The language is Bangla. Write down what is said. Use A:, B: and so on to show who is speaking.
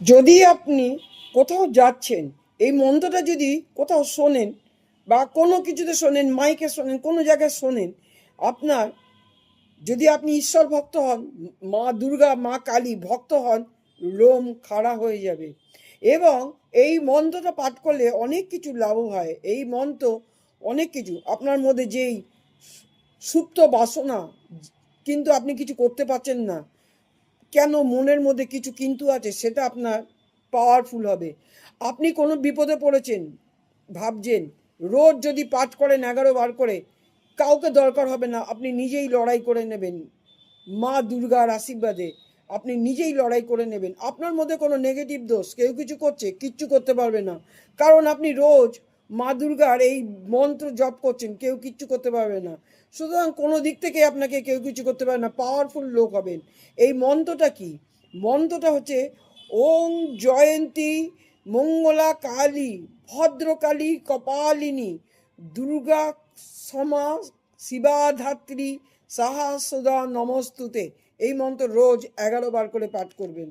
A: যদি আপনি কোথাও যাচ্ছেন, এই মন্ত্রটা যদি কোথাও শোনেন বা কোনো কিছুতে শোনেন, মাইকে শোনেন, কোনো জায়গায় শোনেন, আপনার যদি আপনি ঈশ্বর ভক্ত হন, মা দুর্গা, মা কালী ভক্ত হন, লোম খাড়া হয়ে যাবে। এবং এই মন্ত্রটা পাঠ করলে অনেক কিছু লাভ হয়। এই মন্ত্র অনেক কিছু আপনার মধ্যে যেই সুপ্ত বাসনা, কিন্তু আপনি কিছু করতে পারছেন না, কেন মনের মধ্যে কিছু কিন্তু আছে, সেটা আপনার পাওয়ারফুল হবে। আপনি কোনো বিপদে পড়েছেন, ভাবছেন, রোজ যদি পাঠ করেন 11 বার করে, কাউকে দরকার হবে না, আপনি নিজেই লড়াই করে নেবেন। মা দুর্গার আশীর্বাদে আপনি নিজেই লড়াই করে নেবেন। আপনার মধ্যে কোনো নেগেটিভ দোষ, কেউ কিছু করছে, কিচ্ছু করতে পারবে না। কারণ আপনি রোজ মা দুর্গার এই মন্ত্র জপ করছেন, কেউ কিচ্ছু করতে পারবে না। সুতরাং কোনো দিক থেকে আপনাকে কেউ কিছু করতে পারবে না, পাওয়ারফুল লোক হবেন। এই মন্ত্রটা কি? মন্ত্রটা হচ্ছে ওং জয়ন্তী মঙ্গলা কালী ভদ্রকালী কপালিনী দুর্গা সমা শিবা ধাত্রী সাহা সদা নমস্তুতে। এই মন্ত্র রোজ 11 বার করে পাঠ করবেন।